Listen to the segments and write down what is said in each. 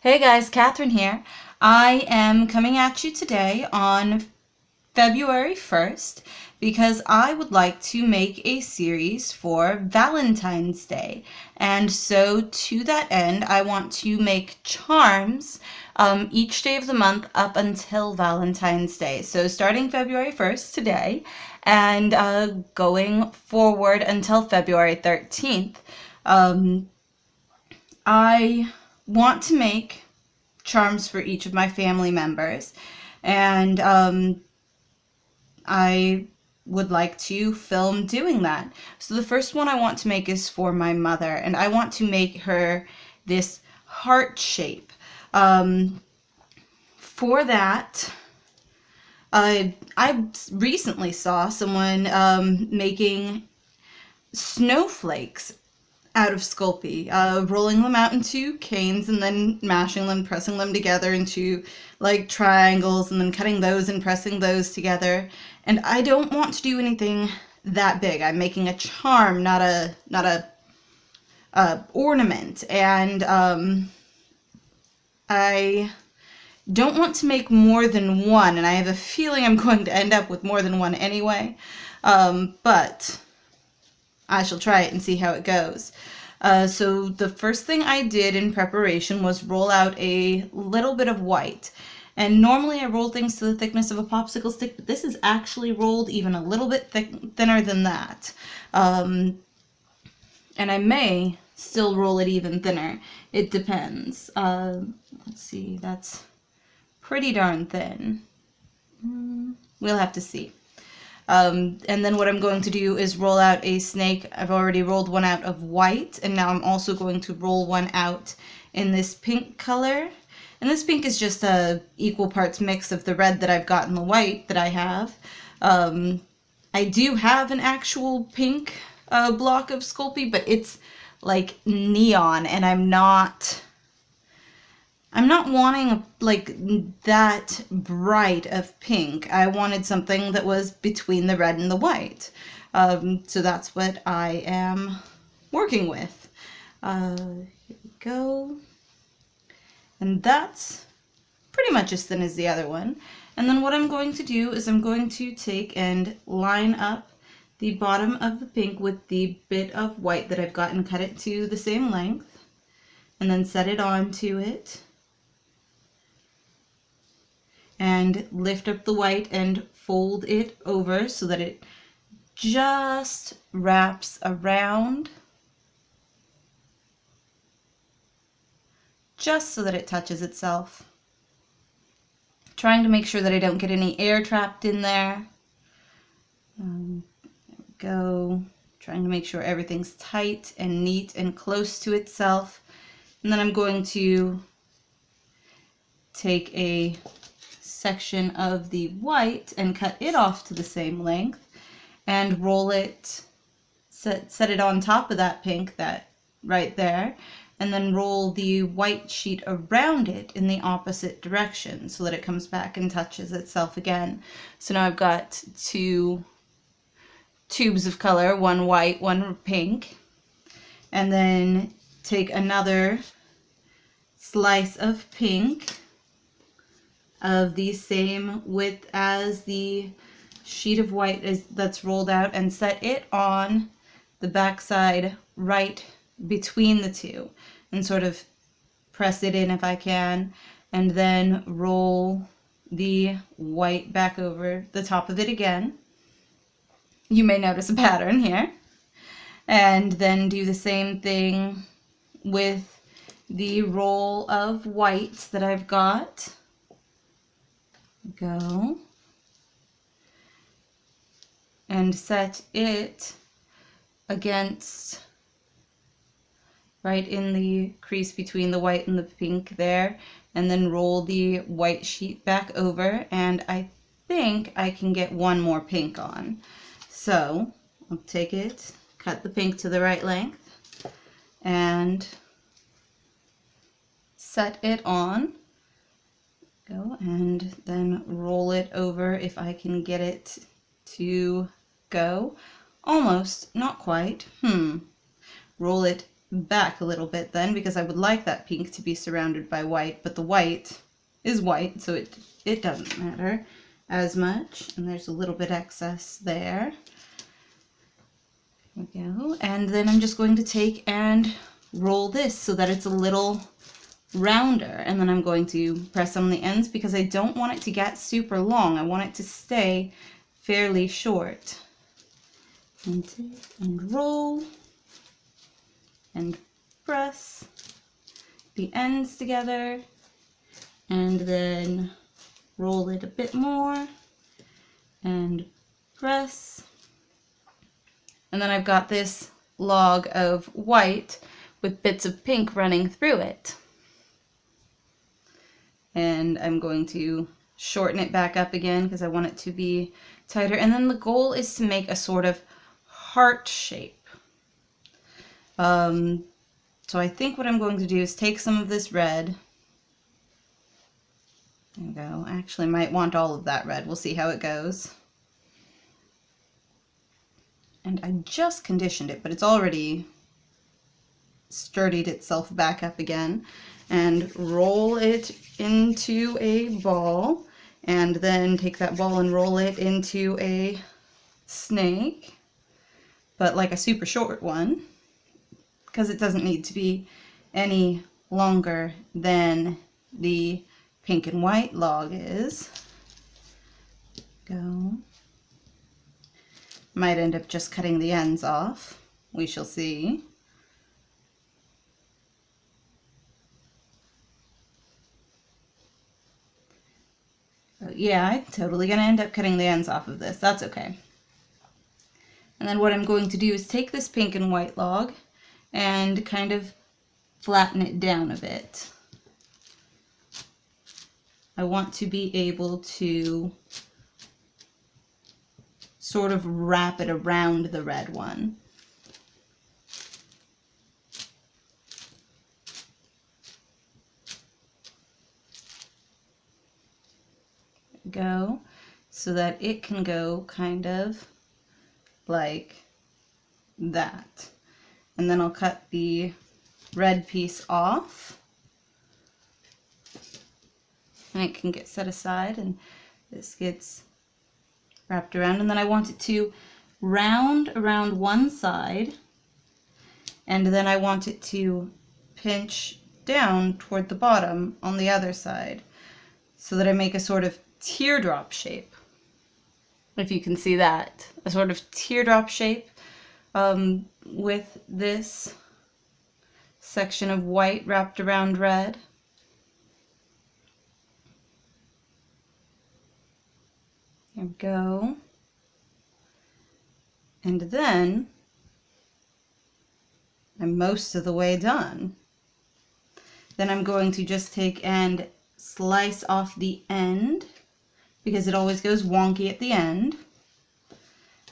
Hey guys, Catherine here. I am coming at you today on February 1st because I would like to make a series for Valentine's Day. And so to that end, I want to make charms each day of the month up until Valentine's Day. So starting February 1st today and going forward until February 13th. I want to make charms for each of my family members, and I would like to film doing that. So the first one I want to make is for my mother, and I want to make her this heart shape. For that, I recently saw someone making snowflakes out of Sculpey, rolling them out into canes and then mashing them, pressing them together into like triangles, and then cutting those and pressing those together. And I don't want to do anything that big. I'm making a charm, not a ornament, and I don't want to make more than one, and I have a feeling I'm going to end up with more than one anyway. But I shall try it and see how it goes. So the first thing I did in preparation was roll out a little bit of white. And normally I roll things to the thickness of a popsicle stick, but this is actually rolled even a little bit thinner than that. And I may still roll it even thinner. It depends. Let's see, that's pretty darn thin. We'll have to see. And then what I'm going to do is roll out a snake. I've already rolled one out of white, and now I'm also going to roll one out in this pink color. And this pink is just a equal parts mix of the red that I've got and the white that I have. I do have an actual pink block of Sculpey, but it's like neon, and I'm not wanting like that bright of pink. I wanted something that was between the red and the white. So that's what I am working with. Here we go. And that's pretty much as thin as the other one. And then what I'm going to do is I'm going to take and line up the bottom of the pink with the bit of white that I've got and cut it to the same length. And then set it onto it. And lift up the white and fold it over so that it just wraps around, just so that it touches itself. Trying to make sure that I don't get any air trapped in there. There we go. Trying to make sure everything's tight and neat and close to itself. And then I'm going to take a section of the white and cut it off to the same length and roll it, set it on top of that pink, that right there, and then roll the white sheet around it in the opposite direction so that it comes back and touches itself again. So now I've got two tubes of color, one white, one pink, and then take another slice of pink of the same width as the sheet of white that's rolled out and set it on the back side right between the two and sort of press it in if I can, and then roll the white back over the top of it again. You may notice a pattern here. And then do the same thing with the roll of white that I've got. Go and set it against right in the crease between the white and the pink there, and then roll the white sheet back over, and I think I can get one more pink on. So I'll take it, cut the pink to the right length, and set it on. Go and then roll it over if I can get it to go. Almost, not quite. Roll it back a little bit then, because I would like that pink to be surrounded by white, but the white is white, so it doesn't matter as much. And there's a little bit excess there. There we go. And then I'm just going to take and roll this so that it's a little rounder, and then I'm going to press on the ends because I don't want it to get super long. I want it to stay fairly short. And roll and press the ends together, and then roll it a bit more and press. And then I've got this log of white with bits of pink running through it. And I'm going to shorten it back up again because I want it to be tighter. And then the goal is to make a sort of heart shape. So I think what I'm going to do is take some of this red. There we go. I actually might want all of that red. We'll see how it goes. And I just conditioned it, but it's already sturdied itself back up again. And roll it into a ball, and then take that ball and roll it into a snake, but like a super short one, because it doesn't need to be any longer than the pink and white log is. Go. Might end up just cutting the ends off. We shall see. Yeah, I'm totally going to end up cutting the ends off of this. That's okay. And then what I'm going to do is take this pink and white log and kind of flatten it down a bit. I want to be able to sort of wrap it around the red one. Go so that it can go kind of like that. And then I'll cut the red piece off, and it can get set aside, and this gets wrapped around. And then I want it to round around one side, and then I want it to pinch down toward the bottom on the other side, so that I make a sort of teardrop shape, if you can see that, a sort of teardrop shape with this section of white wrapped around red. There we go. And then I'm most of the way done. Then I'm going to just take and slice off the end, because it always goes wonky at the end.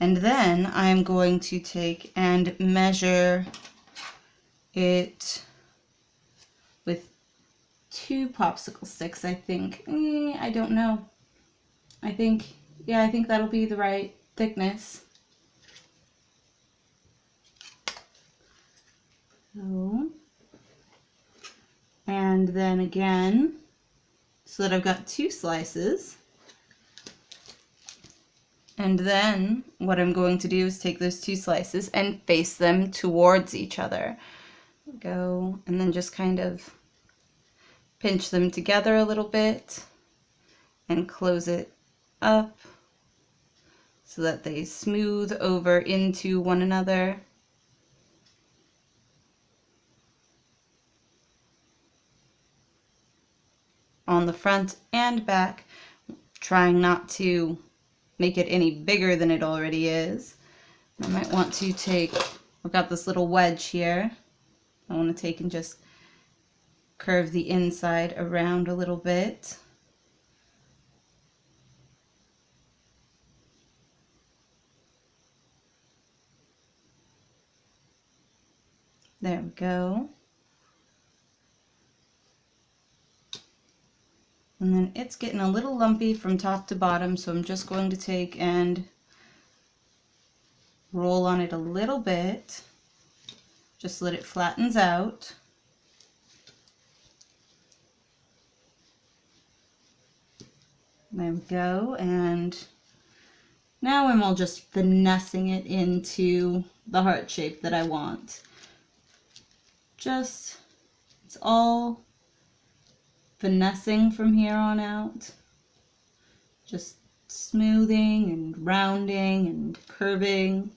And then I'm going to take and measure it with 2 popsicle sticks, I think. I don't know. I think that'll be the right thickness. So, and then again, so that I've got 2 slices. And then what I'm going to do is take those 2 slices and face them towards each other. Go, and then just kind of pinch them together a little bit and close it up so that they smooth over into one another. On the front and back, trying not to make it any bigger than it already is. I might want to take, I've got this little wedge here. I want to take and just curve the inside around a little bit. There we go. And then it's getting a little lumpy from top to bottom, so I'm just going to take and roll on it a little bit just so that it flattens out. There we go, and now I'm all just finessing it into the heart shape that I want. It's all finessing from here on out. Just smoothing and rounding and curving.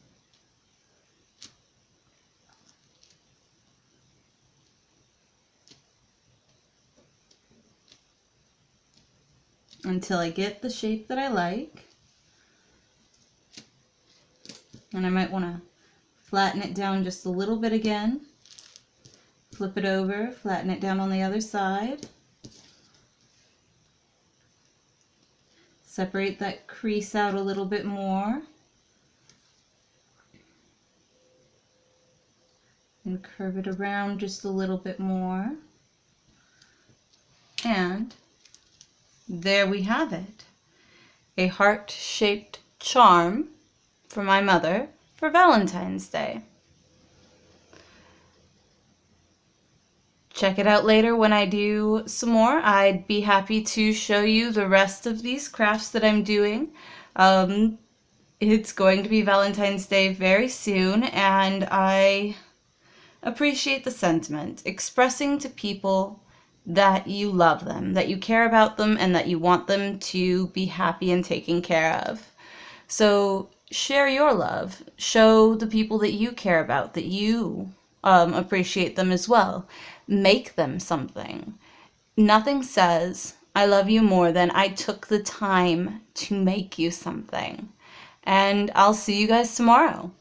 Until I get the shape that I like. And I might want to flatten it down just a little bit again. Flip it over, flatten it down on the other side. Separate that crease out a little bit more. And curve it around just a little bit more. And there we have it. A heart-shaped charm for my mother for Valentine's Day. Check it out later when I do some more. I'd be happy to show you the rest of these crafts that I'm doing. It's going to be Valentine's Day very soon, and I appreciate the sentiment. Expressing to people that you love them, that you care about them, and that you want them to be happy and taken care of. So share your love. Show the people that you care about that you appreciate them as well. Make them something. Nothing says I love you more than I took the time to make you something. And I'll see you guys tomorrow.